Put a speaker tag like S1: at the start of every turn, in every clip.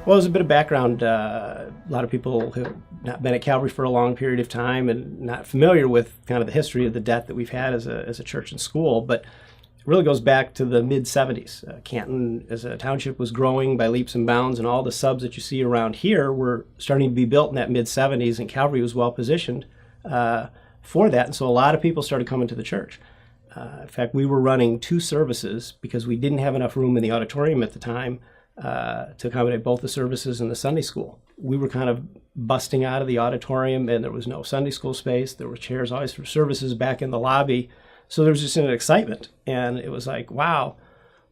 S1: Well, there's a bit of background. A lot of people who have not been at Calvary for a long period of time and not familiar with kind of the history of the debt that we've had as a church and school, but it really goes back to the mid-'70s. Canton, as a township, was growing by leaps and bounds, and all the subs that you see around here were starting to be built in that mid-'70s, and Calvary was well positioned for that, and so a lot of people started coming to the church. In fact, we were running 2 services because we didn't have enough room in the auditorium at the time to accommodate both the services and the Sunday school. We were kind of busting out of the auditorium, and there was no Sunday school space. There were chairs always for services back in the lobby. So there was just an excitement, and it was like, wow,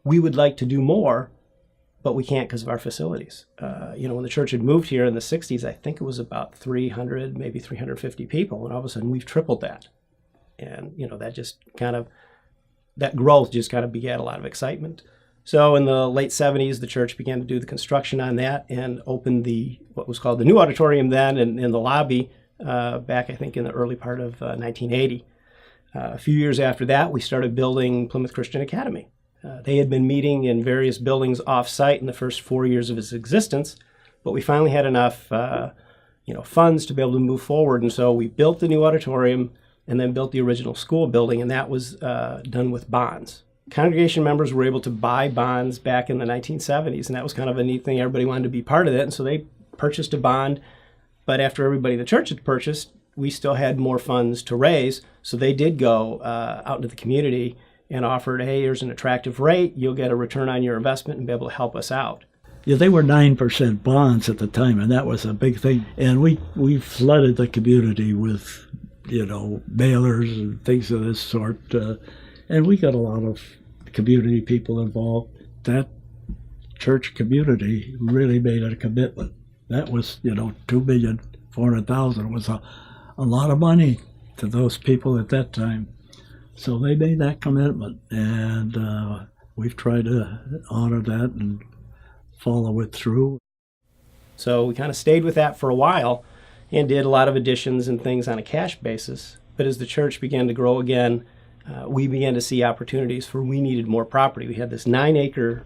S1: we would like to do more, but we can't because of our facilities. When the church had moved here in the 60s, I think it was about 300, maybe 350 people, and all of a sudden we've tripled that. And, that just that growth just kind of begat a lot of excitement. So in the late 70s, the church began to do the construction on that and opened what was called the new auditorium then in the lobby back, I think, in the early part of 1980. A few years after that, we started building Plymouth Christian Academy. They had been meeting in various buildings off-site in the first 4 years of its existence, but we finally had enough funds to be able to move forward. And so we built the new auditorium and then built the original school building, and that was done with bonds. Congregation members were able to buy bonds back in the 1970s, and that was kind of a neat thing. Everybody wanted to be part of it, and so they purchased a bond. But after everybody in the church had purchased, we still had more funds to raise, so they did go out into the community and offered, hey, here's an attractive rate. You'll get a return on your investment and be able to help us out.
S2: Yeah, they were 9% bonds at the time, and that was a big thing. And we flooded the community with, mailers and things of this sort. And we got a lot of community people involved. That church community really made a commitment. That was, $2,400,000 was a lot of money to those people at that time. So they made that commitment, and we've tried to honor that and follow it through.
S1: So we kind of stayed with that for a while and did a lot of additions and things on a cash basis. But as the church began to grow again, we began to see opportunities for we needed more property. We had this 9-acre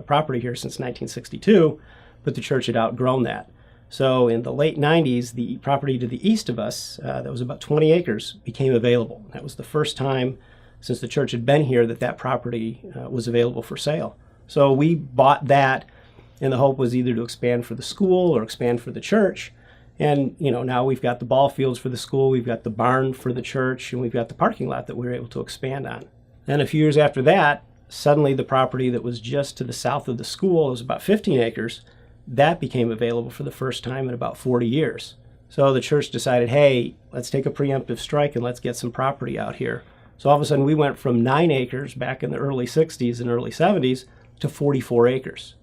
S1: property here since 1962, but the church had outgrown that. So in the late 90s, the property to the east of us, that was about 20 acres, became available. That was the first time since the church had been here that property was available for sale. So we bought that, and the hope was either to expand for the school or expand for the church. And, now we've got the ball fields for the school, we've got the barn for the church, and we've got the parking lot that we were able to expand on. Then a few years after that, suddenly the property that was just to the south of the school, it was about 15 acres, that became available for the first time in about 40 years. So the church decided, hey, let's take a preemptive strike and let's get some property out here. So all of a sudden we went from 9 acres back in the early 60s and early 70s to 44 acres.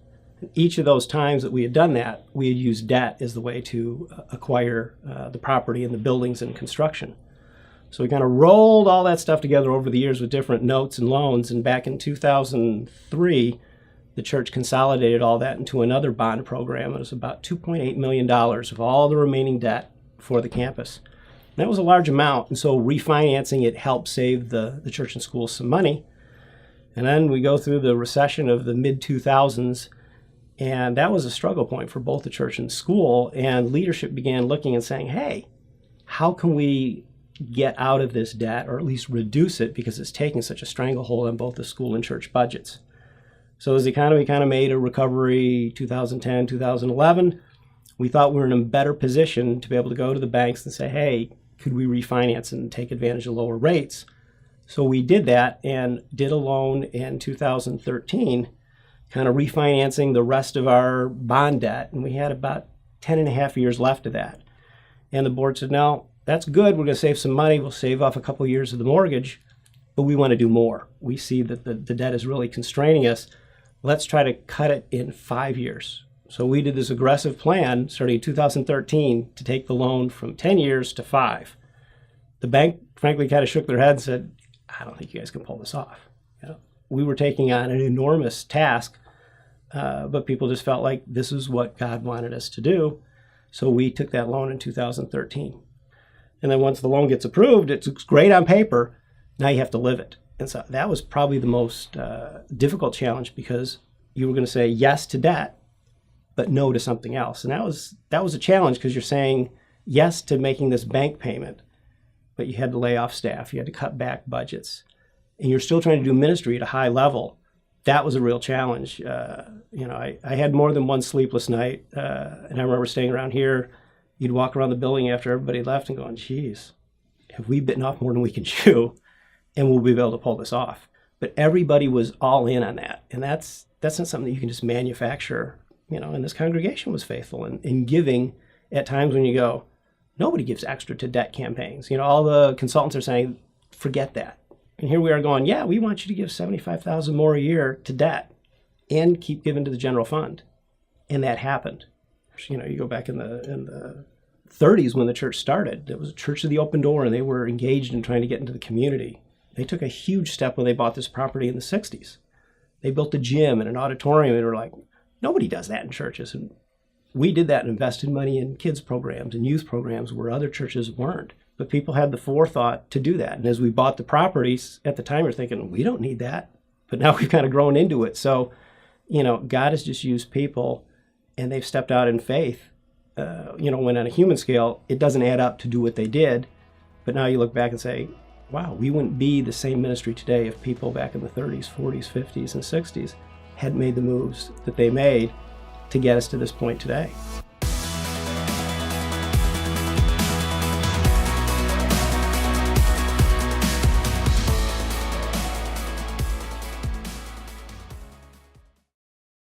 S1: Each of those times that we had done that, we had used debt as the way to acquire the property and the buildings and construction. So we kind of rolled all that stuff together over the years with different notes and loans. And back in 2003, the church consolidated all that into another bond program. It was about $2.8 million of all the remaining debt for the campus. And that was a large amount, and so refinancing it helped save the church and school some money. And then we go through the recession of the mid-2000s, and that was a struggle point for both the church and school, and leadership began looking and saying, hey, how can we get out of this debt, or at least reduce it, because it's taking such a stranglehold on both the school and church budgets. So as the economy kind of made a recovery 2010, 2011, we thought we were in a better position to be able to go to the banks and say, hey, could we refinance and take advantage of lower rates? So we did that and did a loan in 2013, kind of refinancing the rest of our bond debt. And we had about 10 and a half years left of that. And the board said, no, that's good. We're going to save some money. We'll save off a couple of years of the mortgage, but we want to do more. We see that the debt is really constraining us. Let's try to cut it in 5 years. So we did this aggressive plan starting in 2013 to take the loan from 10 years to 5. The bank, frankly, kind of shook their head and said, I don't think you guys can pull this off. We were taking on an enormous task, but people just felt like this is what God wanted us to do. So we took that loan in 2013. And then once the loan gets approved, it's great on paper. Now you have to live it. And so that was probably the most difficult challenge, because you were going to say yes to debt, but no to something else. And that was a challenge, because you're saying yes to making this bank payment, but you had to lay off staff, you had to cut back budgets, and you're still trying to do ministry at a high level. That was a real challenge. I had more than one sleepless night, and I remember staying around here. You'd walk around the building after everybody left and going, geez, have we bitten off more than we can chew? And we'll be able to pull this off. But everybody was all in on that. And that's not something that you can just manufacture. And this congregation was faithful in giving at times when you go, nobody gives extra to debt campaigns. All the consultants are saying, forget that. And here we are going, yeah, we want you to give $75,000 more a year to debt and keep giving to the general fund. And that happened. You go back in the 30s when the church started. It was a church of the open door, and they were engaged in trying to get into the community. They took a huge step when they bought this property in the 60s. They built a gym and an auditorium, and they were like, nobody does that in churches. And we did that and invested money in kids programs and youth programs where other churches weren't. But people had the forethought to do that. And as we bought the properties at the time, we're thinking, we don't need that. But now we've kind of grown into it. So, God has just used people, and they've stepped out in faith. When on a human scale, it doesn't add up to do what they did. But now you look back and say, wow, we wouldn't be the same ministry today if people back in the 30s, 40s, 50s, and 60s had made the moves that they made to get us to this point today.